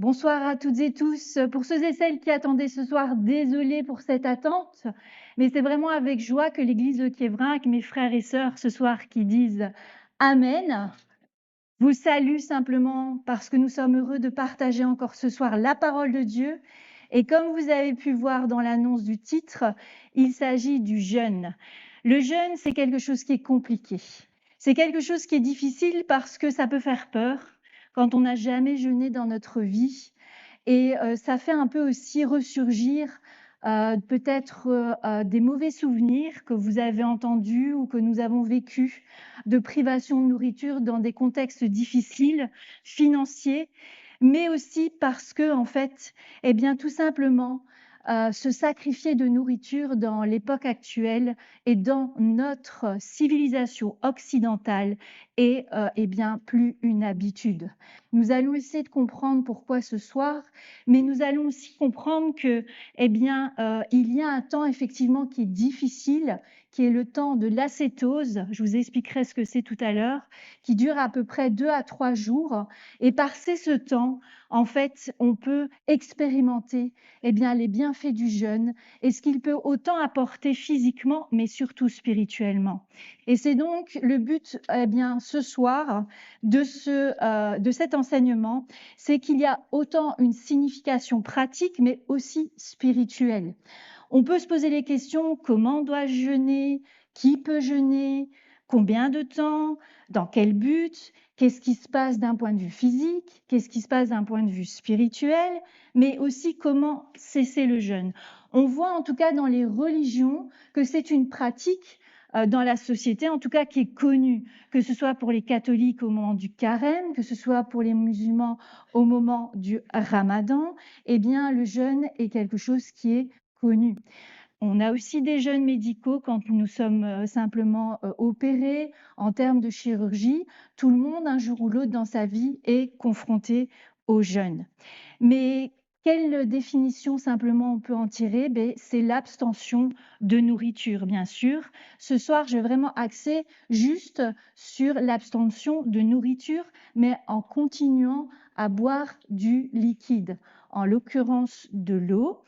Bonsoir à toutes et tous. Pour ceux et celles qui attendaient ce soir, désolée pour cette attente, mais c'est vraiment avec joie que l'Église de Quiévrain, mes frères et sœurs ce soir qui disent Amen, vous salue simplement parce que nous sommes heureux de partager encore ce soir la parole de Dieu. Et comme vous avez pu voir dans l'annonce du titre, il s'agit du jeûne. Le jeûne, c'est quelque chose qui est compliqué. C'est quelque chose qui est difficile parce que ça peut faire peur quand on n'a jamais jeûné dans notre vie. Et ça fait un peu aussi ressurgir, peut-être, des mauvais souvenirs que vous avez entendus ou que nous avons vécus de privation de nourriture dans des contextes difficiles, financiers, mais aussi parce que en fait, eh bien, tout simplement, se sacrifier de nourriture dans l'époque actuelle et dans notre civilisation occidentale est, eh bien, plus une habitude. Nous allons essayer de comprendre pourquoi ce soir, mais nous allons aussi comprendre que, eh bien, il y a un temps effectivement qui est difficile, qui est le temps de l'acétose. Je vous expliquerai ce que c'est tout à l'heure, qui dure à peu près 2 à 3 jours. Et passer ce temps, en fait, on peut expérimenter, eh bien, les bienfaits du jeûne et ce qu'il peut autant apporter physiquement, mais surtout spirituellement. Et c'est donc le but, eh bien, ce soir, de cet enseignement, c'est qu'il y a autant une signification pratique, mais aussi spirituelle. On peut se poser les questions, comment dois-je jeûner? Qui peut jeûner? Combien de temps? Dans quel but? Qu'est-ce qui se passe d'un point de vue physique? Qu'est-ce qui se passe d'un point de vue spirituel? Mais aussi comment cesser le jeûne. On voit en tout cas dans les religions que c'est une pratique dans la société, en tout cas qui est connue, que ce soit pour les catholiques au moment du carême, que ce soit pour les musulmans au moment du ramadan, eh bien le jeûne est quelque chose qui est connu. On a aussi des jeûnes médicaux quand nous sommes simplement opérés en termes de chirurgie. Tout le monde, un jour ou l'autre dans sa vie, est confronté au jeûne. Mais quelle définition simplement on peut en tirer? C'est l'abstention de nourriture, bien sûr. Ce soir, je vais vraiment axer juste sur l'abstention de nourriture, mais en continuant à boire du liquide, en l'occurrence de l'eau.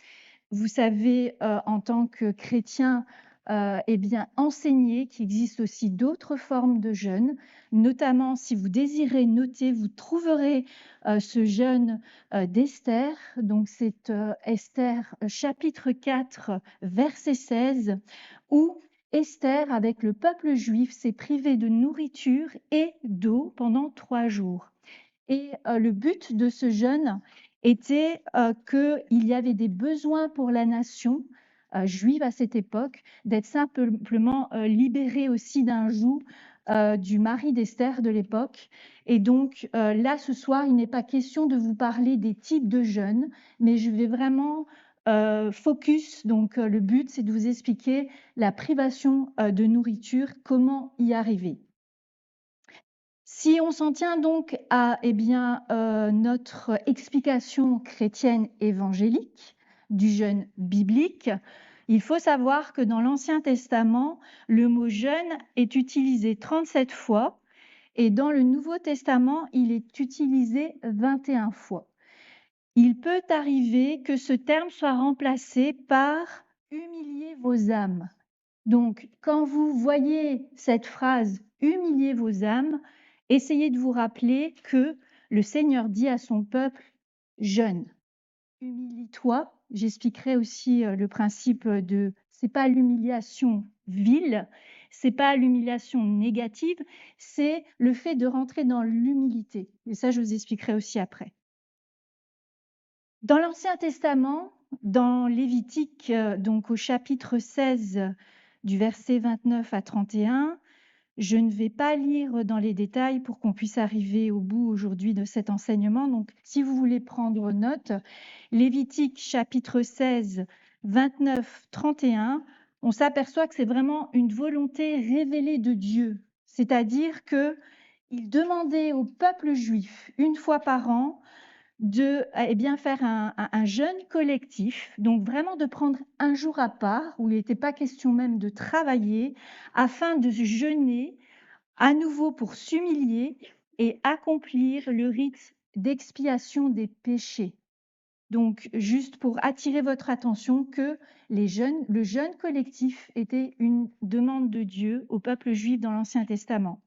Vous savez, en tant que chrétien, eh bien, enseigner qu'il existe aussi d'autres formes de jeûne. Notamment, si vous désirez noter, vous trouverez, ce jeûne, d'Esther. Donc c'est, Esther, chapitre 4, verset 16, où Esther, avec le peuple juif, s'est privée de nourriture et d'eau pendant 3 jours. Et le but de ce jeûne était, qu'il y avait des besoins pour la nation, juive à cette époque, d'être simplement, libérée aussi d'un joug, du mari d'Esther de l'époque. Et donc, là, ce soir, il n'est pas question de vous parler des types de jeûnes, mais je vais vraiment, focus donc, le but, c'est de vous expliquer la privation, de nourriture, comment y arriver. Si on s'en tient donc à, eh bien, notre explication chrétienne évangélique du jeûne biblique, il faut savoir que dans l'Ancien Testament, le mot jeûne est utilisé 37 fois et dans le Nouveau Testament, il est utilisé 21 fois. Il peut arriver que ce terme soit remplacé par humiliez vos âmes. Donc, quand vous voyez cette phrase humiliez vos âmes, essayez de vous rappeler que le Seigneur dit à son peuple jeûne. Humilie-toi. J'expliquerai aussi le principe de c'est pas l'humiliation vile, c'est pas l'humiliation négative, c'est le fait de rentrer dans l'humilité. Et ça, je vous expliquerai aussi après. Dans l'Ancien Testament, dans Lévitique, donc au chapitre 16, du verset 29 à 31, je ne vais pas lire dans les détails pour qu'on puisse arriver au bout aujourd'hui de cet enseignement. Donc, si vous voulez prendre note, Lévitique chapitre 16, 29, 31, on s'aperçoit que c'est vraiment une volonté révélée de Dieu. C'est-à-dire que il demandait au peuple juif, une fois par an, de, eh bien, faire un jeûne collectif, donc vraiment de prendre un jour à part, où il n'était pas question même de travailler, afin de jeûner à nouveau pour s'humilier et accomplir le rite d'expiation des péchés. Donc, juste pour attirer votre attention que le jeûne collectif était une demande de Dieu au peuple juif dans l'Ancien Testament.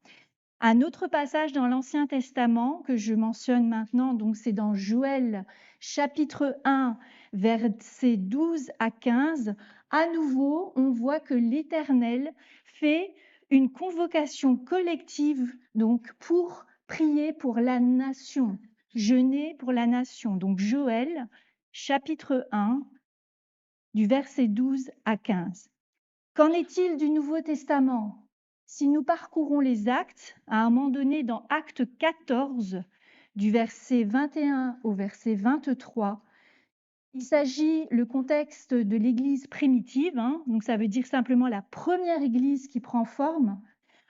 Un autre passage dans l'Ancien Testament que je mentionne maintenant, donc c'est dans Joël chapitre 1, versets 12 à 15. À nouveau, on voit que l'Éternel fait une convocation collective donc pour prier pour la nation, jeûner pour la nation. Donc Joël chapitre 1, du verset 12 à 15. Qu'en est-il du Nouveau Testament? Si nous parcourons les actes, à un moment donné dans Acte 14, du verset 21 au verset 23, il s'agit le contexte de l'Église primitive, donc ça veut dire simplement la première Église qui prend forme,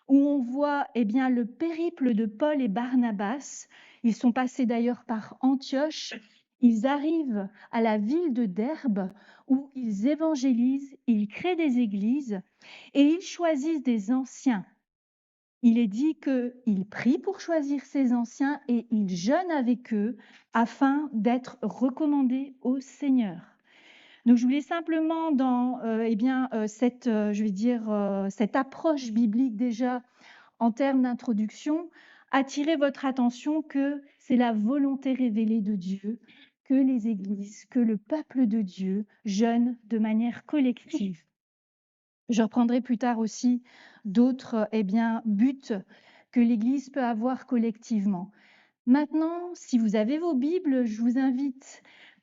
où on voit bien, le périple de Paul et Barnabas. Ils sont passés d'ailleurs par Antioche. Ils arrivent à la ville de Derbe où ils évangélisent, ils créent des églises et ils choisissent des anciens. Il est dit qu'ils prient pour choisir ces anciens et ils jeûnent avec eux afin d'être recommandés au Seigneur. Donc, je voulais simplement dans cette approche biblique déjà en termes d'introduction, attirer votre attention que c'est la volonté révélée de Dieu que les églises, que le peuple de Dieu jeûne de manière collective. Je reprendrai plus tard aussi d'autres buts que l'Église peut avoir collectivement. Maintenant, si vous avez vos Bibles, je vous invite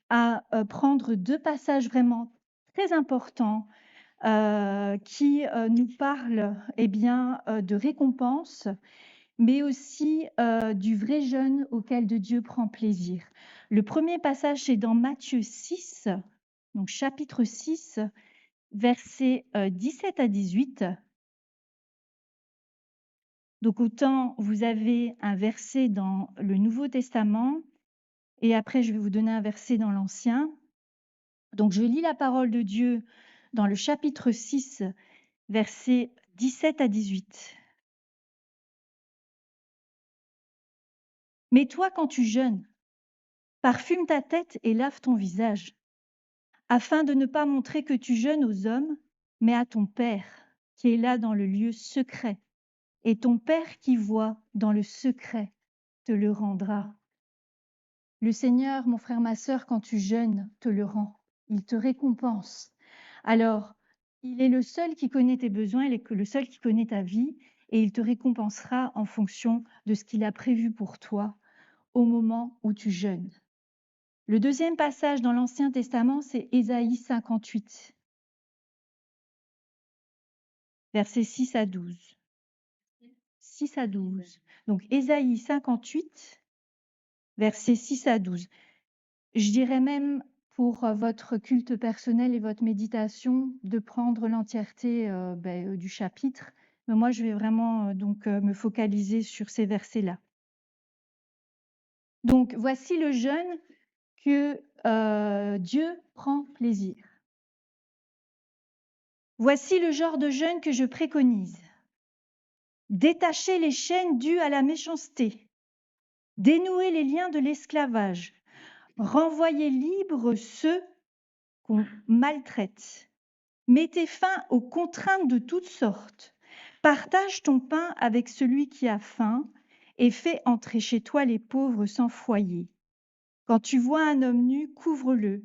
à prendre deux passages vraiment très importants qui nous parlent de récompense, mais aussi du vrai jeûne auquel de Dieu prend plaisir. Le premier passage, c'est dans Matthieu 6, donc chapitre 6, versets 17 à 18. Donc autant vous avez un verset dans le Nouveau Testament, et après je vais vous donner un verset dans l'Ancien. Donc je lis la parole de Dieu dans le chapitre 6, versets 17 à 18. Mais toi, quand tu jeûnes, parfume ta tête et lave ton visage, afin de ne pas montrer que tu jeûnes aux hommes, mais à ton Père, qui est là dans le lieu secret. Et ton Père qui voit dans le secret te le rendra. Le Seigneur, mon frère, ma sœur, quand tu jeûnes, te le rend. Il te récompense. Alors, il est le seul qui connaît tes besoins, il est le seul qui connaît ta vie, et il te récompensera en fonction de ce qu'il a prévu pour toi au moment où tu jeûnes. Le deuxième passage dans l'Ancien Testament, c'est Ésaïe 58, versets 6 à 12. 6 à 12. Donc Ésaïe 58, versets 6 à 12. Je dirais même pour votre culte personnel et votre méditation de prendre l'entièreté du chapitre. Mais moi, je vais vraiment me focaliser sur ces versets-là. Donc, voici le jeûne que Dieu prend plaisir. Voici le genre de jeûne que je préconise. Détacher les chaînes dues à la méchanceté, dénouer les liens de l'esclavage, renvoyer libres ceux qu'on maltraite. Mettez fin aux contraintes de toutes sortes. Partage ton pain avec celui qui a faim et fais entrer chez toi les pauvres sans foyer. Quand tu vois un homme nu, couvre-le.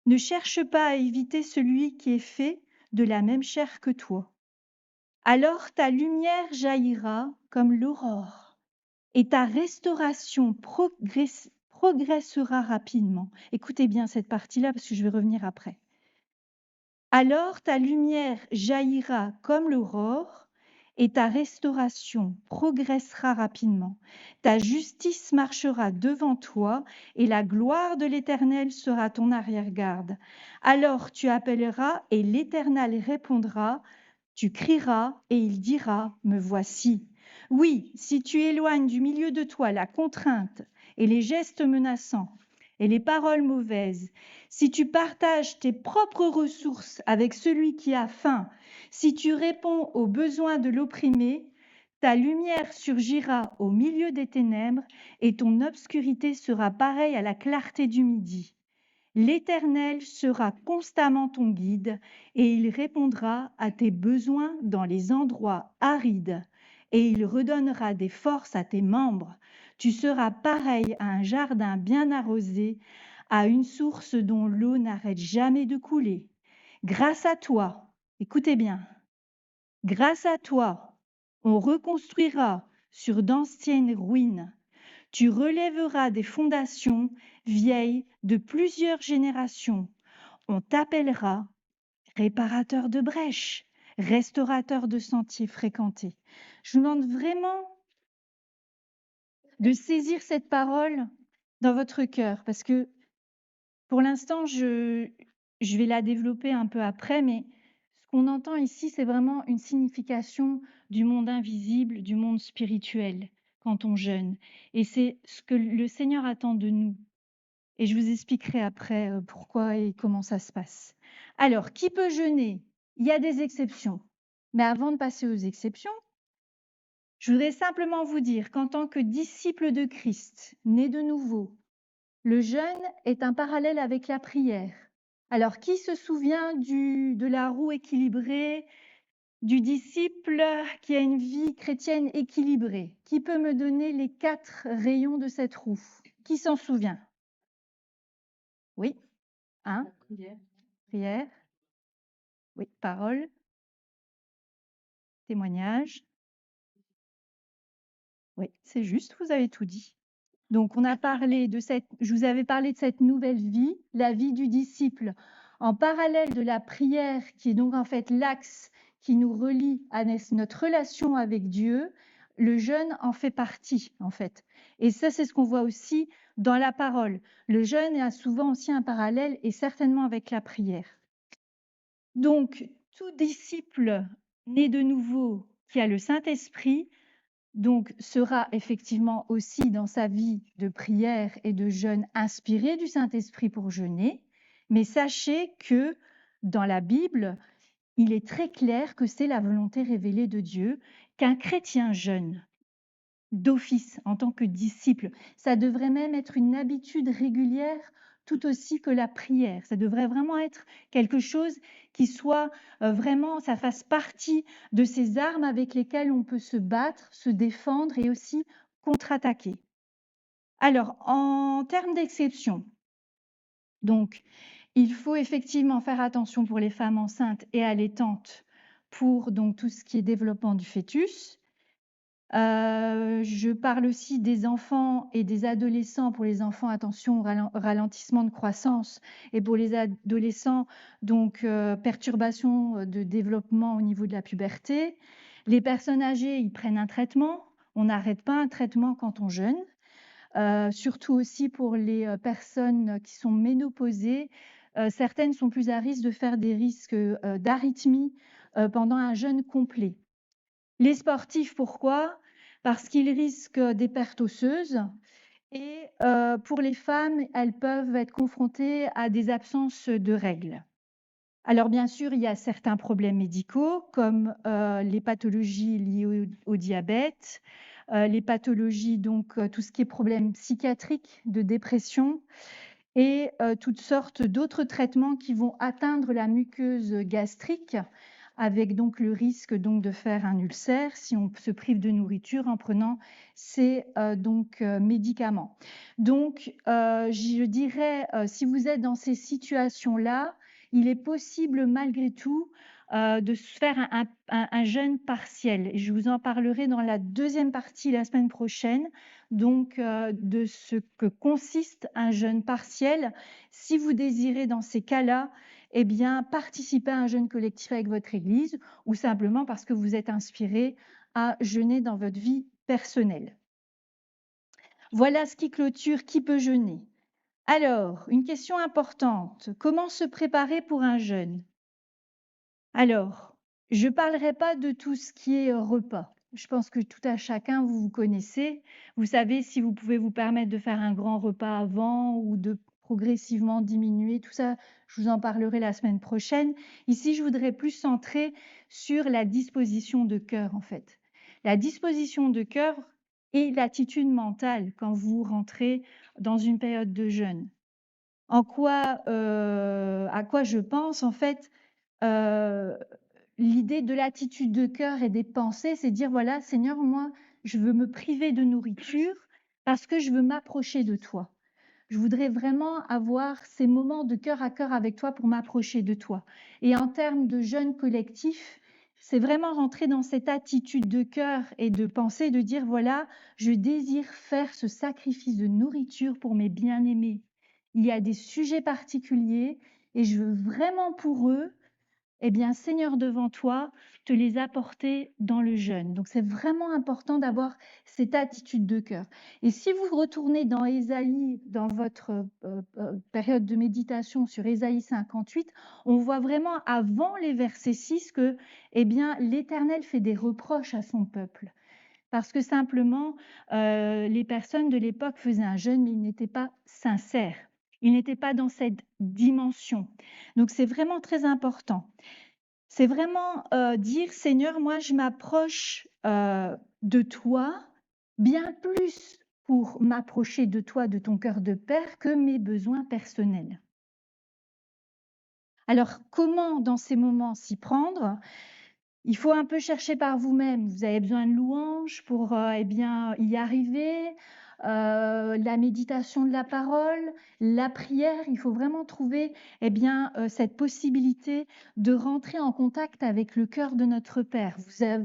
Ne cherche pas à éviter celui qui est fait de la même chair que toi. Alors ta lumière jaillira comme l'aurore et ta restauration progressera rapidement. Écoutez bien cette partie-là parce que je vais revenir après. Alors ta lumière jaillira comme l'aurore et ta restauration progressera rapidement. Ta justice marchera devant toi et la gloire de l'Éternel sera ton arrière-garde. Alors tu appelleras et l'Éternel répondra. Tu crieras et il dira, me voici. Oui, si tu éloignes du milieu de toi la contrainte et les gestes menaçants et les paroles mauvaises, si tu partages tes propres ressources avec celui qui a faim, si tu réponds aux besoins de l'opprimé, Ta lumière surgira au milieu des ténèbres et ton obscurité sera pareille à la clarté du midi. L'Éternel sera constamment ton guide et il répondra à tes besoins dans les endroits arides et il redonnera des forces à tes membres. Tu seras pareil à un jardin bien arrosé, à une source dont l'eau n'arrête jamais de couler. Grâce à toi, écoutez bien, grâce à toi, on reconstruira sur d'anciennes ruines. Tu relèveras des fondations vieilles de plusieurs générations. On t'appellera réparateur de brèches, restaurateur de sentiers fréquentés. Je vous demande vraiment de saisir cette parole dans votre cœur parce que pour l'instant, je vais la développer un peu après, mais ce qu'on entend ici, c'est vraiment une signification du monde invisible, du monde spirituel quand on jeûne. Et c'est ce que le Seigneur attend de nous. Et je vous expliquerai après pourquoi et comment ça se passe. Alors, qui peut jeûner? Il y a des exceptions. Mais avant de passer aux exceptions, je voudrais simplement vous dire qu'en tant que disciple de Christ, né de nouveau, le jeûne est un parallèle avec la prière. Alors, qui se souvient de la roue équilibrée, du disciple qui a une vie chrétienne équilibrée? Qui peut me donner les 4 rayons de cette roue? Qui s'en souvient? Oui, hein? Prière, oui, parole, témoignage. Oui, c'est juste, vous avez tout dit. Donc, je vous avais parlé de cette nouvelle vie, la vie du disciple, en parallèle de la prière, qui est donc en fait l'axe qui nous relie à notre relation avec Dieu. Le jeûne en fait partie, en fait. Et ça, c'est ce qu'on voit aussi dans la parole. Le jeûne a souvent aussi un parallèle, et certainement avec la prière. Donc, tout disciple né de nouveau qui a le Saint-Esprit donc sera effectivement aussi dans sa vie de prière et de jeûne inspiré du Saint-Esprit pour jeûner. Mais sachez que dans la Bible, il est très clair que c'est la volonté révélée de Dieu qu'un chrétien jeûne d'office en tant que disciple. Ça devrait même être une habitude régulière tout aussi que la prière. Ça devrait vraiment être quelque chose qui soit vraiment, ça fasse partie de ces armes avec lesquelles on peut se battre, se défendre et aussi contre-attaquer. Alors, en termes d'exception, donc, il faut effectivement faire attention pour les femmes enceintes et allaitantes pour donc tout ce qui est développement du fœtus. Je parle aussi des enfants et des adolescents. Pour les enfants, attention au ralentissement de croissance et pour les adolescents, donc perturbation de développement au niveau de la puberté. Les personnes âgées, ils prennent un traitement. On n'arrête pas un traitement quand on jeûne. Surtout aussi pour les personnes qui sont ménopausées. Certaines sont plus à risque de faire des risques d'arythmie pendant un jeûne complet. Les sportifs, pourquoi? Parce qu'ils risquent des pertes osseuses et pour les femmes, elles peuvent être confrontées à des absences de règles. Alors bien sûr, il y a certains problèmes médicaux comme les pathologies liées au diabète, les pathologies, donc tout ce qui est problèmes psychiatriques, de dépression et toutes sortes d'autres traitements qui vont atteindre la muqueuse gastrique avec donc le risque donc de faire un ulcère si on se prive de nourriture en prenant ces médicaments. Donc, je dirais, si vous êtes dans ces situations-là, il est possible malgré tout de se faire un jeûne partiel. Et je vous en parlerai dans la deuxième partie la semaine prochaine, donc de ce que consiste un jeûne partiel. Si vous désirez dans ces cas-là, eh bien, participer à un jeûne collectif avec votre Église ou simplement parce que vous êtes inspiré à jeûner dans votre vie personnelle. Voilà ce qui clôture qui peut jeûner. Alors, une question importante, comment se préparer pour un jeûne? Alors, je ne parlerai pas de tout ce qui est repas. Je pense que tout à chacun, vous vous connaissez. Vous savez si vous pouvez vous permettre de faire un grand repas avant ou de progressivement diminuer. Tout ça, je vous en parlerai la semaine prochaine. Ici, je voudrais plus centrer sur la disposition de cœur, en fait. la disposition de cœur et l'attitude mentale quand vous rentrez dans une période de jeûne. À quoi je pense en fait, heu, l'idée de l'attitude de cœur et des pensées, c'est dire: «Voilà Seigneur, moi, je veux me priver de nourriture parce que je veux m'approcher de toi». Je voudrais vraiment avoir ces moments de cœur à cœur avec toi pour m'approcher de toi. Et en termes de jeûne collectif, c'est vraiment rentrer dans cette attitude de cœur et de pensée de dire, voilà, je désire faire ce sacrifice de nourriture pour mes bien-aimés. Il y a des sujets particuliers et je veux vraiment pour eux eh bien, Seigneur, devant toi, te les apporter dans le jeûne. Donc, c'est vraiment important d'avoir cette attitude de cœur. Et si vous retournez dans Ésaïe, dans votre période de méditation sur Ésaïe 58, on voit vraiment avant les versets 6 que, eh bien, l'Éternel fait des reproches à son peuple. Parce que simplement, les personnes de l'époque faisaient un jeûne, mais ils n'étaient pas sincères. Ils n'étaient pas dans cette dimension. Donc, c'est vraiment très important. C'est vraiment, dire: «Seigneur, moi je m'approche, de toi, bien plus pour m'approcher de toi, de ton cœur de père, que mes besoins personnels». Alors comment dans ces moments s'y prendre? Il faut un peu chercher par vous-même. Vous avez besoin de louanges pour, eh bien, y arriver, la méditation de la parole, la prière. Il faut vraiment trouver, eh bien, cette possibilité de rentrer en contact avec le cœur de notre Père.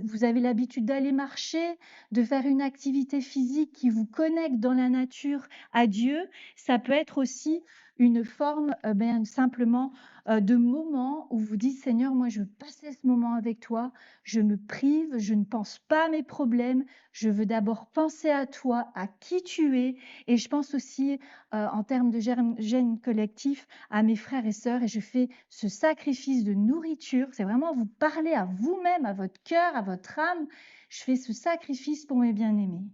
Vous avez l'habitude d'aller marcher, de faire une activité physique qui vous connecte dans la nature à Dieu. Ça peut être aussi une forme, ben, simplement, de moment où vous dites: «Seigneur, moi je veux passer ce moment avec toi, je me prive, je ne pense pas à mes problèmes, je veux d'abord penser à toi, à qui tu es et je pense aussi, en termes de gène collectif à mes frères et sœurs et je fais ce sacrifice de nourriture». C'est vraiment vous parler à vous-même, à votre cœur, à votre âme. Je fais ce sacrifice pour mes bien-aimés.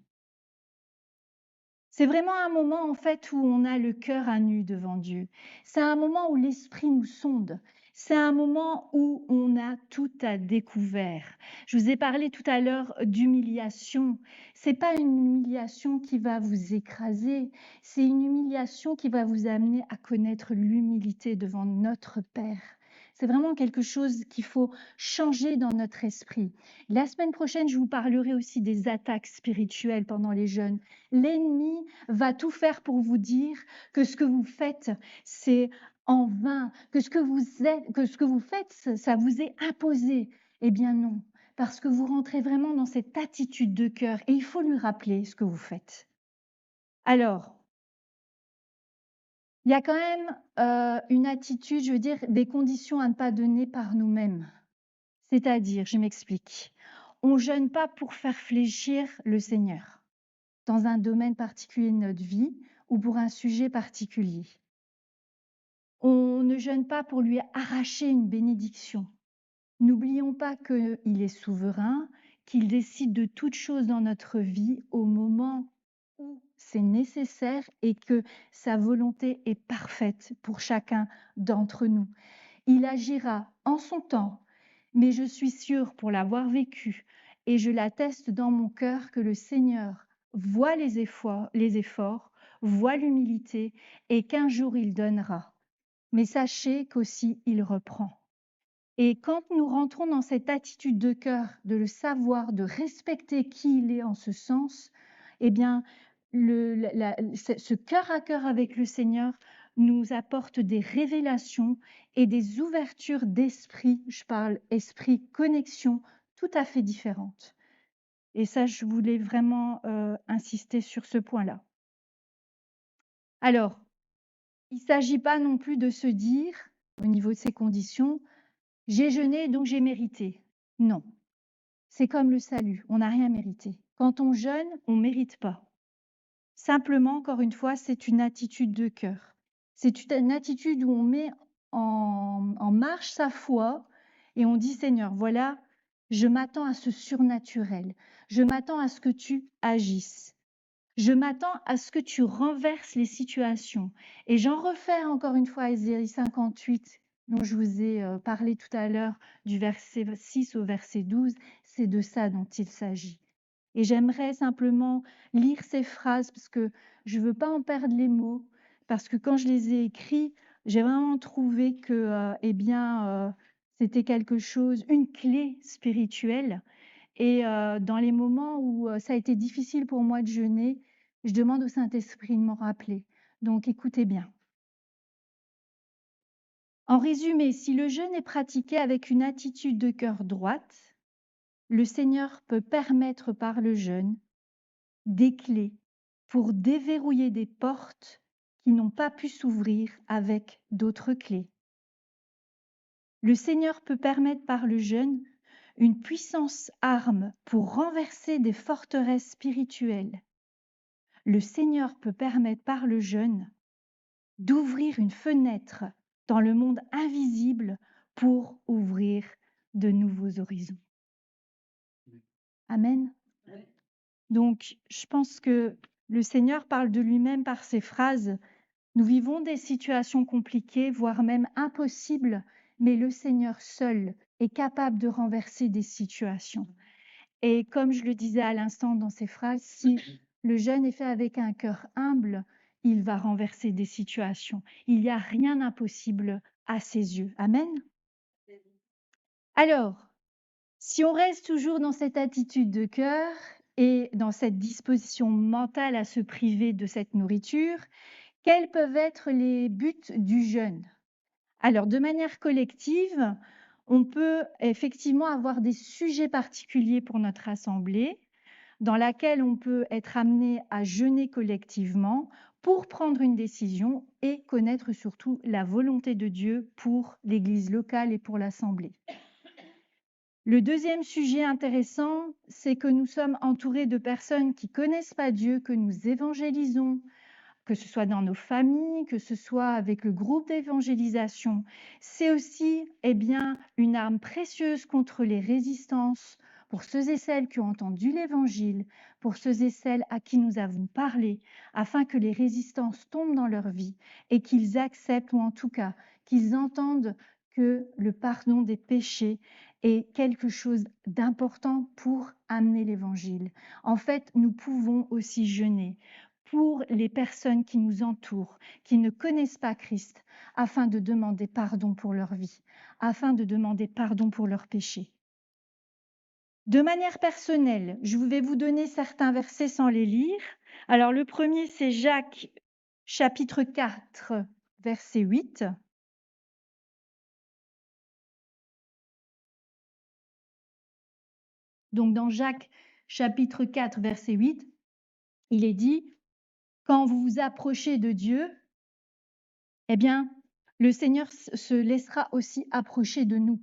C'est vraiment un moment, en fait, où on a le cœur à nu devant Dieu. C'est un moment où l'esprit nous sonde. C'est un moment où on a tout à découvert. Je vous ai parlé tout à l'heure d'humiliation. C'est pas une humiliation qui va vous écraser, c'est une humiliation qui va vous amener à connaître l'humilité devant notre Père. C'est vraiment quelque chose qu'il faut changer dans notre esprit. La semaine prochaine, je vous parlerai aussi des attaques spirituelles pendant les jeûnes. L'ennemi va tout faire pour vous dire que ce que vous faites, c'est en vain, que ce que vous faites, ça vous est imposé. Eh bien non, parce que vous rentrez vraiment dans cette attitude de cœur et il faut lui rappeler ce que vous faites. Alors, il y a quand même une attitude, je veux dire, des conditions à ne pas donner par nous-mêmes. C'est-à-dire, je m'explique, on jeûne pas pour faire fléchir le Seigneur dans un domaine particulier de notre vie ou pour un sujet particulier. On ne jeûne pas pour lui arracher une bénédiction. N'oublions pas qu'il est souverain, qu'il décide de toutes choses dans notre vie au moment où c'est nécessaire et que sa volonté est parfaite pour chacun d'entre nous. Il agira en son temps, mais je suis sûre pour l'avoir vécu et je l'atteste dans mon cœur que le Seigneur voit les efforts, voit l'humilité et qu'un jour il donnera. Mais sachez qu'aussi il reprend. Et quand nous rentrons dans cette attitude de cœur, de le savoir, de respecter qui il est en ce sens, eh bien, ce cœur à cœur avec le Seigneur nous apporte des révélations et des ouvertures d'esprit, je parle esprit connexion, tout à fait différentes. Et ça, je voulais vraiment insister sur ce point-là. Alors, il ne s'agit pas non plus de se dire, au niveau de ces conditions, j'ai jeûné donc j'ai mérité. Non. C'est comme le salut, on n'a rien mérité. Quand on jeûne, on ne mérite pas. Simplement, encore une fois, c'est une attitude de cœur. C'est une attitude où on met en marche sa foi et on dit: «Seigneur, voilà, je m'attends à ce surnaturel. Je m'attends à ce que tu agisses. Je m'attends à ce que tu renverses les situations». Et j'en refais encore une fois à Ésaïe 58 dont je vous ai parlé tout à l'heure, du verset 6 au verset 12, c'est de ça dont il s'agit. Et j'aimerais simplement lire ces phrases parce que je ne veux pas en perdre les mots, parce que quand je les ai écrits, j'ai vraiment trouvé que, c'était quelque chose, une clé spirituelle. Et dans les moments où ça a été difficile pour moi de jeûner, je demande au Saint-Esprit de m'en rappeler. Donc écoutez bien. En résumé, si le jeûne est pratiqué avec une attitude de cœur droite, le Seigneur peut permettre par le jeûne des clés pour déverrouiller des portes qui n'ont pas pu s'ouvrir avec d'autres clés. Le Seigneur peut permettre par le jeûne une puissance arme pour renverser des forteresses spirituelles. Le Seigneur peut permettre par le jeûne d'ouvrir une fenêtre dans le monde invisible pour ouvrir de nouveaux horizons. Amen. Donc, je pense que le Seigneur parle de lui-même par ces phrases. Nous vivons des situations compliquées, voire même impossibles, mais le Seigneur seul est capable de renverser des situations. Et comme je le disais à l'instant dans ces phrases, si le jeûne est fait avec un cœur humble, il va renverser des situations. Il n'y a rien d'impossible à ses yeux. Amen. Alors, si on reste toujours dans cette attitude de cœur et dans cette disposition mentale à se priver de cette nourriture, quels peuvent être les buts du jeûne? Alors, de manière collective, on peut effectivement avoir des sujets particuliers pour notre assemblée, dans laquelle on peut être amené à jeûner collectivement pour prendre une décision et connaître surtout la volonté de Dieu pour l'Église locale et pour l'assemblée. Le deuxième sujet intéressant, c'est que nous sommes entourés de personnes qui connaissent pas Dieu, que nous évangélisons, que ce soit dans nos familles, que ce soit avec le groupe d'évangélisation. C'est aussi une arme précieuse contre les résistances pour ceux et celles qui ont entendu l'Évangile, pour ceux et celles à qui nous avons parlé, afin que les résistances tombent dans leur vie et qu'ils acceptent, ou en tout cas qu'ils entendent que le pardon des péchés est quelque chose d'important pour amener l'Évangile. En fait, nous pouvons aussi jeûner pour les personnes qui nous entourent, qui ne connaissent pas Christ, afin de demander pardon pour leur vie, afin de demander pardon pour leurs péchés. De manière personnelle, je vais vous donner certains versets sans les lire. Alors le premier, c'est Jacques chapitre 4, verset 8. Donc dans Jacques chapitre 4, verset 8, il est dit, quand vous vous approchez de Dieu, eh bien, le Seigneur se laissera aussi approcher de nous.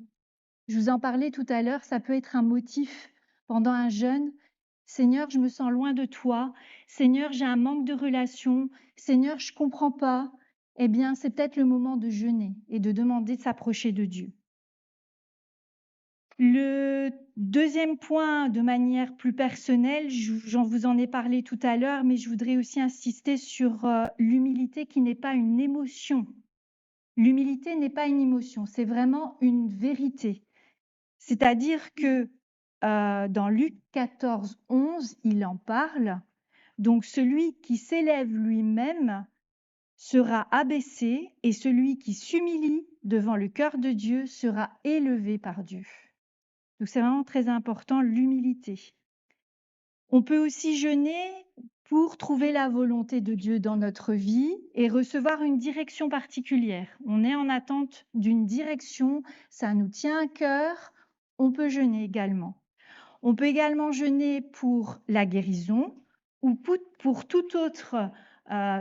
Je vous en parlais tout à l'heure, ça peut être un motif pendant un jeûne. Seigneur, je me sens loin de toi. Seigneur, j'ai un manque de relation. Seigneur, je ne comprends pas. Eh bien, c'est peut-être le moment de jeûner et de demander de s'approcher de Dieu. Le deuxième point, de manière plus personnelle, j'en vous en ai parlé tout à l'heure, mais je voudrais aussi insister sur l'humilité qui n'est pas une émotion. L'humilité n'est pas une émotion, c'est vraiment une vérité. C'est-à-dire que dans Luc 14, 11, il en parle. Donc celui qui s'élève lui-même sera abaissé et celui qui s'humilie devant le cœur de Dieu sera élevé par Dieu. Donc c'est vraiment très important, l'humilité. On peut aussi jeûner pour trouver la volonté de Dieu dans notre vie et recevoir une direction particulière. On est en attente d'une direction, ça nous tient à cœur, on peut jeûner également. On peut également jeûner pour la guérison ou pour toute autre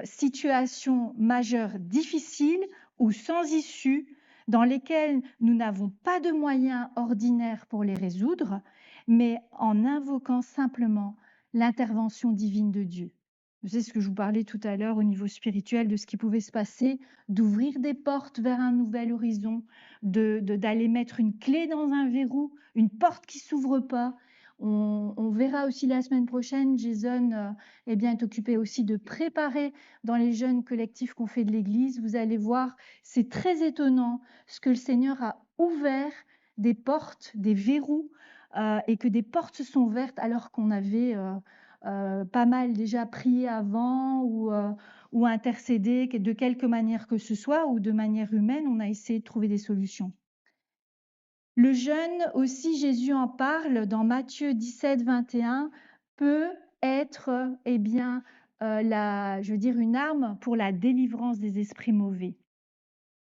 situation majeure difficile ou sans issue dans lesquelles nous n'avons pas de moyens ordinaires pour les résoudre, mais en invoquant simplement l'intervention divine de Dieu. C'est ce que je vous parlais tout à l'heure au niveau spirituel de ce qui pouvait se passer, d'ouvrir des portes vers un nouvel horizon, d'aller mettre une clé dans un verrou, une porte qui s'ouvre pas. On verra aussi la semaine prochaine, Jason est occupé aussi de préparer dans les jeunes collectifs qu'on fait de l'Église. Vous allez voir, c'est très étonnant ce que le Seigneur a ouvert des portes, des verrous et que des portes se sont ouvertes alors qu'on avait, pas mal déjà prié avant ou intercédé de quelque manière que ce soit ou de manière humaine, on a essayé de trouver des solutions. Le jeûne aussi, Jésus en parle dans Matthieu 17, 21, peut être, eh bien, je veux dire une arme pour la délivrance des esprits mauvais.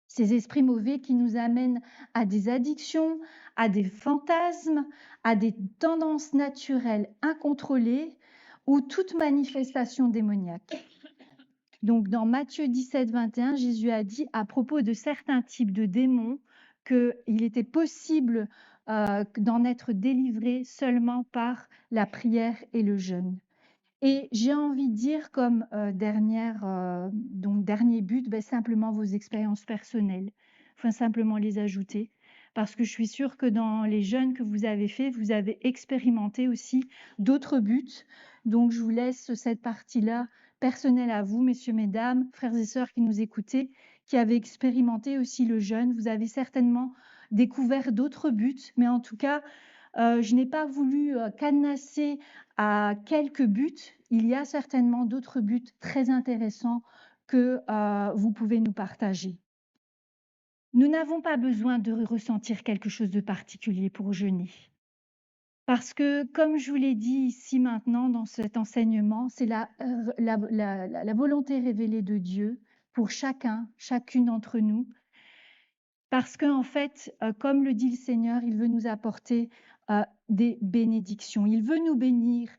Ces esprits mauvais qui nous amènent à des addictions, à des fantasmes, à des tendances naturelles incontrôlées ou toute manifestation démoniaque. Donc dans Matthieu 17, 21, Jésus a dit à propos de certains types de démons qu'il était possible d'en être délivré seulement par la prière et le jeûne. Et j'ai envie de dire comme dernier but, simplement vos expériences personnelles. Enfin, simplement les ajouter. Parce que je suis sûre que dans les jeûnes que vous avez faits, vous avez expérimenté aussi d'autres buts. Donc, je vous laisse cette partie-là personnelle à vous, messieurs, mesdames, frères et sœurs qui nous écoutez, qui avez expérimenté aussi le jeûne. Vous avez certainement découvert d'autres buts, mais en tout cas, je n'ai pas voulu cadenasser à quelques buts. Il y a certainement d'autres buts très intéressants que vous pouvez nous partager. Nous n'avons pas besoin de ressentir quelque chose de particulier pour jeûner. Parce que, comme je vous l'ai dit ici maintenant dans cet enseignement, c'est la volonté révélée de Dieu pour chacune d'entre nous. Parce qu'en fait, comme le dit le Seigneur, il veut nous apporter des bénédictions. Il veut nous bénir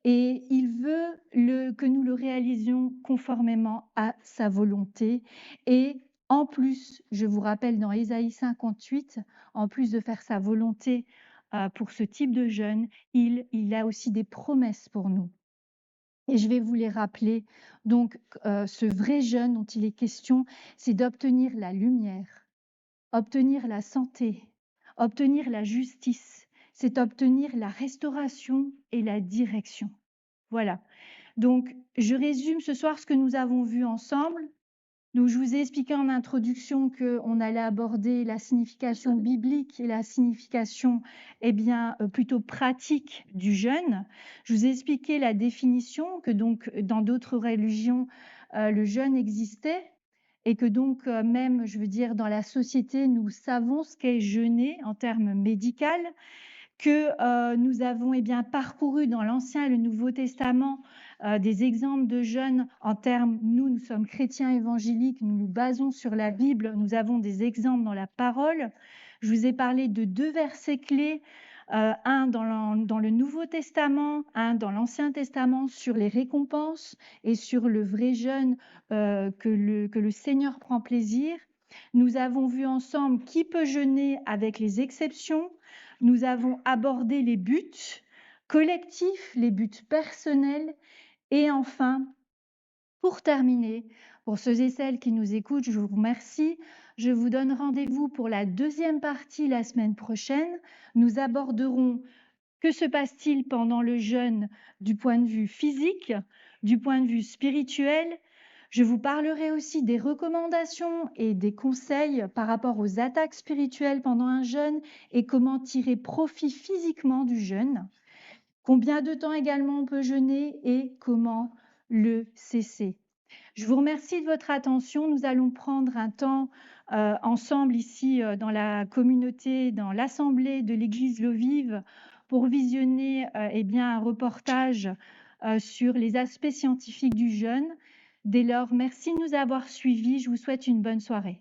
et il veut que nous le réalisions conformément à sa volonté. Et en plus, je vous rappelle dans Ésaïe 58, en plus de faire sa volonté pour ce type de jeûne, il a aussi des promesses pour nous. Et je vais vous les rappeler. Donc, ce vrai jeûne dont il est question, c'est d'obtenir la lumière, obtenir la santé, obtenir la justice, c'est obtenir la restauration et la direction. Voilà. Donc, je résume ce soir ce que nous avons vu ensemble. Donc, je vous ai expliqué en introduction qu'on allait aborder la signification biblique et la signification plutôt pratique du jeûne. Je vous ai expliqué la définition que donc dans d'autres religions, le jeûne existait et que donc même, je veux dire, dans la société, nous savons ce qu'est jeûner en termes médicaux, que nous avons parcouru dans l'Ancien et le Nouveau Testament des exemples de jeûne en termes, nous sommes chrétiens évangéliques, nous nous basons sur la Bible, nous avons des exemples dans la parole. Je vous ai parlé de 2 versets clés, un dans le Nouveau Testament, un dans l'Ancien Testament sur les récompenses et sur le vrai jeûne que le Seigneur prend plaisir. Nous avons vu ensemble qui peut jeûner avec les exceptions. Nous avons abordé les buts collectifs, les buts personnels et enfin, pour terminer, pour ceux et celles qui nous écoutent, je vous remercie. Je vous donne rendez-vous pour la deuxième partie la semaine prochaine. Nous aborderons que se passe-t-il pendant le jeûne du point de vue physique, du point de vue spirituel. Je vous parlerai aussi des recommandations et des conseils par rapport aux attaques spirituelles pendant un jeûne et comment tirer profit physiquement du jeûne. Combien de temps également on peut jeûner et comment le cesser. Je vous remercie de votre attention. Nous allons prendre un temps ensemble ici dans la communauté, dans l'assemblée de l'église L'Eau Vive pour visionner un reportage sur les aspects scientifiques du jeûne. Dès lors, merci de nous avoir suivis. Je vous souhaite une bonne soirée.